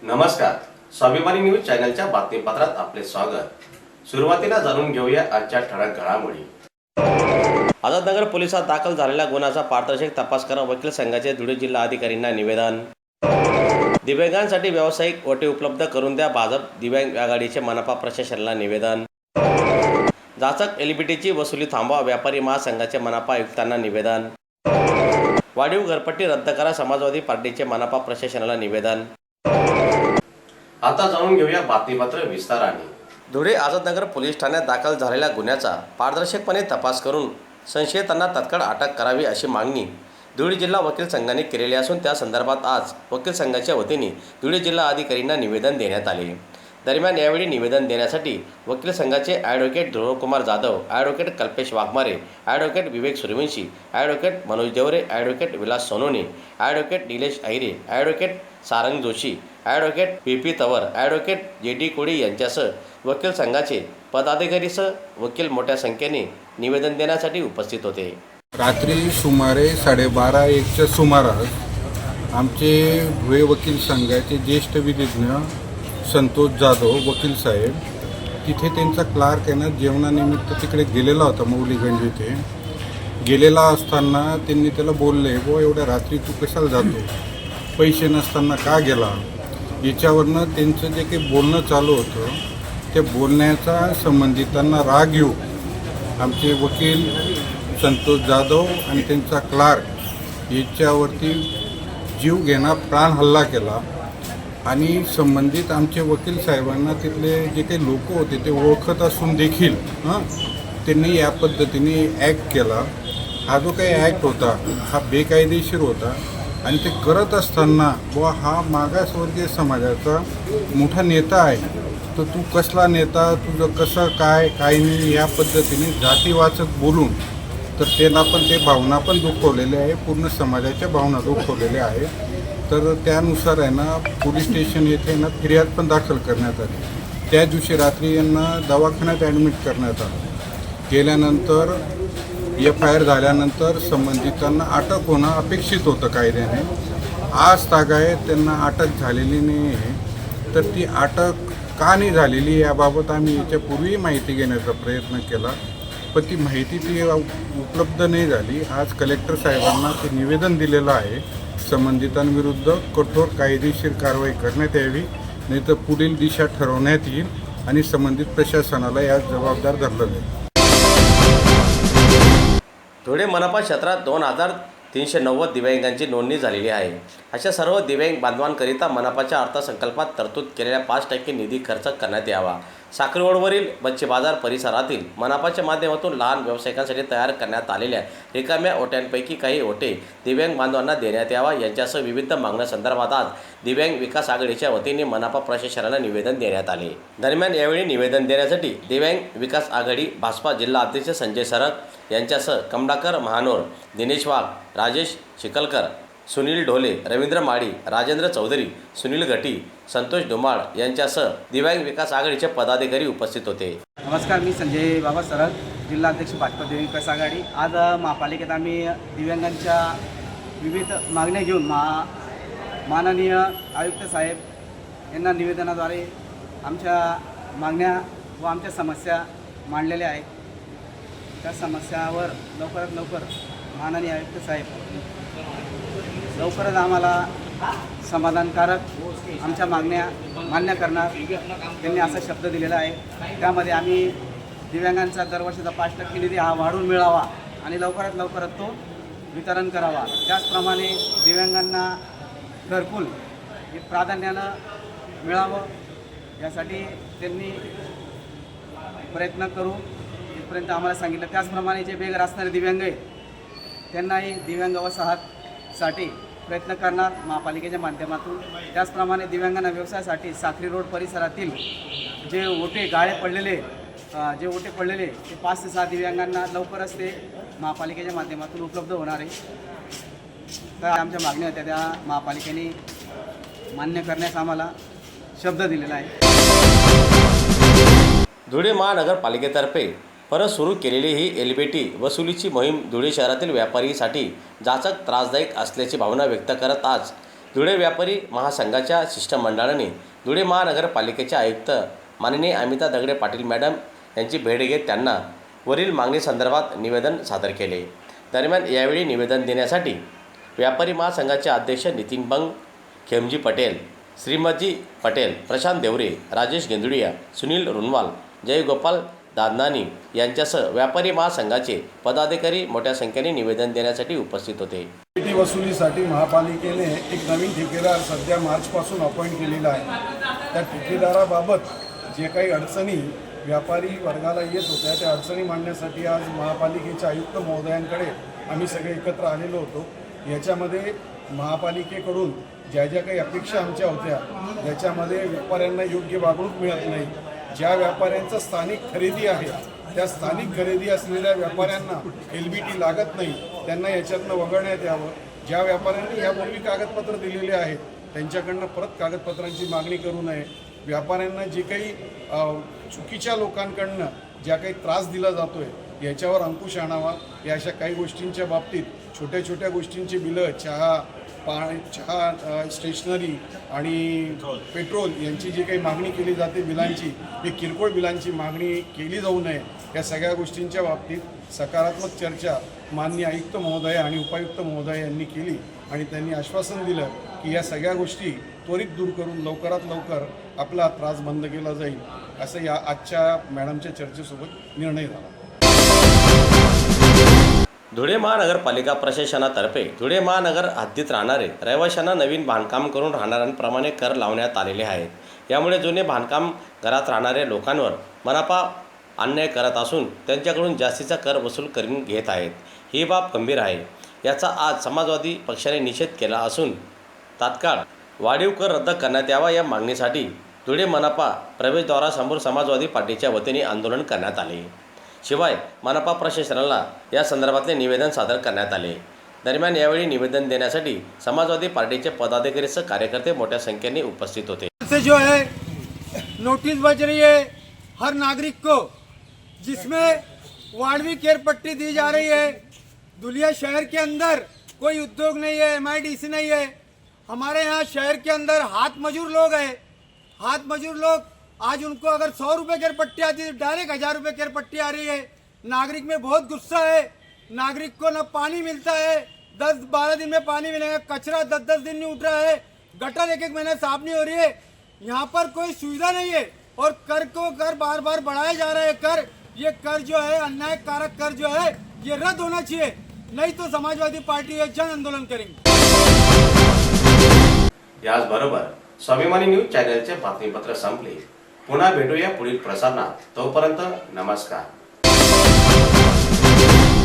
नमस्कार, स्वाभिमानी न्यूज चॅनलच्या बातमीपत्रात आपले स्वागत। सुरुवातीला जाणून घेऊया आजच्या ठळक घडामोडी। आझादनगर पोलिसात दाखल झालेल्या गुन्ह्याचा पारदर्शक तपास करा, वकील संघाचे धुळे जिल्हा अधिकाऱ्यांना निवेदन। दिव्यांगांसाठी व्यावसायिक ओटे उपलब्ध करून द्या, भाजप दिव्यांग आघाडीचे मनपा प्रशासनाला निवेदन। जाचक एलबीटीची वसुली थांबवा, व्यापारी महासंघाचे मनपा आयुक्तांना निवेदन। वाढीव घरपट्टी रद्द करा, समाजवादी पार्टीचे मनपा प्रशासनाला निवेदन। आता जाणून घेऊया बातमीपत्र विस्ताराने। धुळे आझादनगर पोलीस ठाण्यात दाखल झालेल्या गुन्ह्याचा पारदर्शकपणे तपास करून संशयितांना तात्काळ अटक करावी अशी मागणी धुळे जिल्हा वकील संघाने केलेली असून त्या संदर्भात आज वकील संघाच्या वतीने धुळे जिल्हा अधिकाऱ्यांना निवेदन देण्यात आले। दरम्यान यावेळी निवेदन देण्यासाठी वकील संघाचे advocate Dhruvkumar Jadhav, advocate Kalpesh Waghmare, advocate Vivek Suryavanshi, advocate Manoj Devre, advocate Vilas Sonone, advocate Nilesh Ahire, advocate Sarang Joshi, advocate P Tawar, advocate J Koli यांच्यासह वकील संघाचे पदाधिकारीसह वकील मोठ्या संख्येने निवेदन देण्यासाठी उपस्थित होते। रात्री सुमारे 12:30च्या सुमारास आमचे धुळे वकील संघाचे ज्येष्ठ विधिज्ञ संतोष जाधव वकील साहेब तिथे त्यांचा क्लार्क आहे ना जेवणानिमित्त तिकडे गेलेला होता। मौलीगंज येथे गेलेला असताना त्यांनी त्याला बोलले, "वो एवढ्या रात्री तू कशाला जातो, पैसे नसताना का गेला?" याच्यावरनं त्यांचं जे काही बोलणं चालू होतं त्या बोलण्याचा संबंधितांना राग येऊ आमचे वकील संतोष जाधव आणि त्यांचा क्लार्क याच्यावरती जीव घेणा प्राण हल्ला केला आणि संबंधित आमचे वकील साहेबांना तिथले जे काही लोक होते ते ओळखत असून देखील त्यांनी या पद्धतीने ॲक्ट केला। हा जो काही ॲक्ट होता हा बेकायदेशीर होता आणि ते करत असताना बुवा हा मागासवर्गीय समाजाचा मोठा नेता आहे, तर तू कसला नेता, तुझं कसं काय नाही या पद्धतीने जातीवाचक बोलून तर त्यांना पण ते भावना पण दुखवलेल्या आहे, पूर्ण समाजाच्या भावना दुखवलेल्या आहेत। तर त्यानुसार आहे ना पोलीस स्टेशन येथे ना फिर्याद पण दाखल करण्यात आली। त्या दिवशी रात्री यांना दवाखान्यात ॲडमिट करण्यात आलं। गेल्यानंतर FIR झाल्यानंतर संबंधितांना अटक होणं अपेक्षित होतं कायद्याने। आज तागायत त्यांना अटक झालेली नाही आहे, तर ती अटक का नाही झालेली याबाबत आम्ही याच्यापूर्वी माहिती घेण्याचा प्रयत्न केला, पण ती माहिती उपलब्ध नाही झाली। आज कलेक्टर साहेबांना ते निवेदन दिलेलं आहे, संबंधितांविरुद्ध कठोर कायदेशीर कारवाई करण्यात यावी, नाही तर पुढील दिशा ठरवण्यात येईल आणि संबंधित प्रशासनाला यास जबाबदार धरलं जाईल। धुळे मनपा क्षेत्रात 2390 दिव्यांगांची नोंदणी झालेली आहे। अशा सर्व दिव्यांग बांधवांकरिता मनपाच्या अर्थसंकल्पात तरतूद केलेल्या 5% निधी खर्च करण्यात यावा। साखर रोडवरील बच्चे बाजार परिसरातील मनपाच्या माध्यमातून लहान व्यावसायिकांसाठी तयार करण्यात आलेल्या रिकाम्या ओट्यांपैकी काही ओटे दिव्यांग बांधवांना देण्यात यावा यांच्यासह विविध मागण्यांसंदर्भात आज दिव्यांग विकास आघाडीच्या वतीने मनपा प्रशासनाला निवेदन देण्यात आले। दरम्यान यावेळी निवेदन देण्यासाठी दिव्यांग विकास आघाडी भाजपा जिल्हा अध्यक्ष संजय सरक यांच्यासह कमलाकर महानोर, दिनेश वाघ, राजेश चिखलकर, सुनील ढोले, रवींद्र माळी, राजेंद्र चौधरी, सुनील घटी, संतोष धुमाळ यांच्यासह दिव्यांग विकास आघाडीचे पदाधिकारी उपस्थित होते। नमस्कार, मी संजय बाबा सरक, जिल्हा अध्यक्ष भाजपा दिव्यांग विकास आघाडी। आज महापालिकेत आम्ही दिव्यांगांच्या विविध मागण्या घेऊन माननीय आयुक्त साहेब यांना निवेदनाद्वारे आमच्या मागण्या व आमच्या समस्या मांडलेल्या आहेत। त्या समस्यावर लवकरात लवकर माननीय आयुक्त साहेब लवकरच आम्हाला समाधानकारक आमच्या मागण्या मान्य करणार त्यांनी असा शब्द दिलेला आहे। त्यामध्ये आम्ही दिव्यांगांचा दरवर्षीचा 5% निधी हा वाढवून मिळावा आणि लवकरात लवकर तो वितरण करावा। त्याचप्रमाणे दिव्यांगांना घरकुल हे प्राधान्यानं मिळावं यासाठी त्यांनी प्रयत्न करू इथपर्यंत आम्हाला सांगितलं। त्याचप्रमाणे जे बेघर असणारे दिव्यांग आहेत त्यांनाही दिव्यांग वसाहतसाठी प्रयत्न करणार महापालिकेच्या माध्यमातून। त्याचप्रमाणे दिव्यांगांना व्यवसायासाठी साखरी रोड परिसरातील जे ओटे गाळे पडलेले ते 5 ते 6 दिव्यांगांना लवकरच ते महापालिकेच्या माध्यमातून उपलब्ध होणार आहे। तर आमच्या मागण्या होत्या त्या महापालिकेने मान्य करण्यास आम्हाला शब्द दिलेला आहे। धुळे महानगरपालिकेतर्फे परत सुरू केलेली ही एलबीटी वसुलीची मोहीम धुळे शहरातील व्यापारीसाठी जाचक त्रासदायक असल्याची भावना व्यक्त करत आज धुळे व्यापारी महासंघाच्या शिष्टमंडळाने धुळे महानगरपालिकेचे आयुक्त माननीय अमिता दगडे पाटील मॅडम यांची भेट घेत त्यांना वरील मागणीसंदर्भात निवेदन सादर केले। दरम्यान यावेळी निवेदन देण्यासाठी व्यापारी महासंघाचे अध्यक्ष नितीन बंग, खेमजी पटेल, श्रीमती पटेल, प्रशांत देवरे, राजेश गेंदुडिया, सुनील रुनवाल, जयगोपाल दादनानी यांच्यासह व्यापारी महासंघाचे पदाधिकारी मोठ्या संख्येने निवेदन देण्यासाठी उपस्थित होते। टी वसुलीसाठी महापालिकेने एक नवीन ठेकेदार सध्या मार्चपासून अपॉइंट केलेला आहे। त्या ठेकेदाराबाबत जे काही अडचणी व्यापारी वर्गाला येत होत्या त्या अडचणी मांडण्यासाठी आज महापालिकेच्या आयुक्त महोदयांकडे आम्ही सगळे एकत्र आलेलो होतो। याच्यामध्ये महापालिकेकडून ज्या ज्या काही अपेक्षा आमच्या होत्या त्याच्यामध्ये व्यापाऱ्यांना योग्य वागणूक मिळत नाही। ज्या व्यापाऱ्यांचं स्थानिक खरेदी आहे त्या स्थानिक खरेदी असलेल्या व्यापाऱ्यांना LBT लागत नाही, त्यांना याच्यातनं वगळण्यात यावं। ज्या व्यापाऱ्यांनी यापूर्वी कागदपत्र दिलेले आहेत त्यांच्याकडनं परत कागदपत्रांची मागणी करू नये। व्यापाऱ्यांना जे काही चुकीच्या लोकांकडनं ज्या काही त्रास दिला जातो आहे याच्यावर अंकुश आणावा। या अशा काही गोष्टींच्या बाबतीत छोट्या छोट्या गोष्टींची बिलं, चहा, स्टेशनरी आणि पेट्रोल यांची जी काही मागणी केली जाते बिलांची, ही किरकोळ बिलांची मागणी केली जाऊ नये। या सगळ्या गोष्टींच्या बाबतीत सकारात्मक चर्चा माननीय आयुक्त महोदय आणि उपायुक्त महोदय यांनी केली आणि त्यांनी आश्वासन दिलं की या सगळ्या गोष्टी त्वरित दूर करून लवकरात लवकर आपला त्रास बंद केला जाईल, असं या आजच्या मॅडमच्या चर्चेसोबत निर्णय झाला। धुळे महानगरपालिका प्रशासनातर्फे धुळे महानगर हद्दीत राहणारे रहिवाशांना नवीन बांधकाम करून राहणाऱ्यांप्रमाणे कर लावण्यात आलेले आहेत। यामुळे जुने बांधकाम घरात राहणाऱ्या लोकांवर मनपा अन्याय करत असून त्यांच्याकडून जास्तीचा कर वसूल करून घेत आहेत। ही बाब गंभीर आहे। याचा आज समाजवादी पक्षाने निषेध केला असून तात्काळ वाढीव कर रद्द करण्यात यावा या मागणीसाठी धुळे मनपा प्रवेशद्वारासमोर समाजवादी पार्टीच्या वतीने आंदोलन करण्यात आले। शिवाय मनपा प्रशासनाला या संदर्भातले निवेदन सादर करण्यात आले। दरम्यान यावेळी निवेदन देण्यासाठी समाजवादी पार्टीचे पदाधिकारीसह कार्यकर्ते मोठ्या संख्येने उपस्थित होते। से जो है नोटिस बज रही है हर नागरिक को, जिसमें वार्डवी केयर पट्टी दी जा रही है। धुलिया शहर के अंदर कोई उद्योग नहीं है, MIDC नहीं है। हमारे यहाँ शहर के अंदर हाथ मजूर लोग हैं। हाथ मजूर लोग आज उनको अगर 100 रुपये केयर पट्टी आती है डायरेक्ट 1000 रुपये केयर पट्टी आ रही है। नागरिक में बहुत गुस्सा है। नागरिक को न पानी मिलता है, 10-12 दिन में पानी मिलेगा, कचरा 10-10 दिन नहीं उठ रहा है, गटर 1-1 महीना साफ नहीं हो रही है। यहाँ पर कोई सुविधा नहीं है और कर बार बार बढ़ाया जा रहा है। ये कर जो है अन्यायकारक कर जो है ये रद्द होना चाहिए, नहीं तो समाजवादी पार्टी ये जन आंदोलन करेंगे। याचबरोबर स्वाभिमानी न्यूज चॅनलचे बातमीपत्र संपले। पुन्हा भेटूया पुढील प्रसारणात। तोपर्यंत नमस्कार।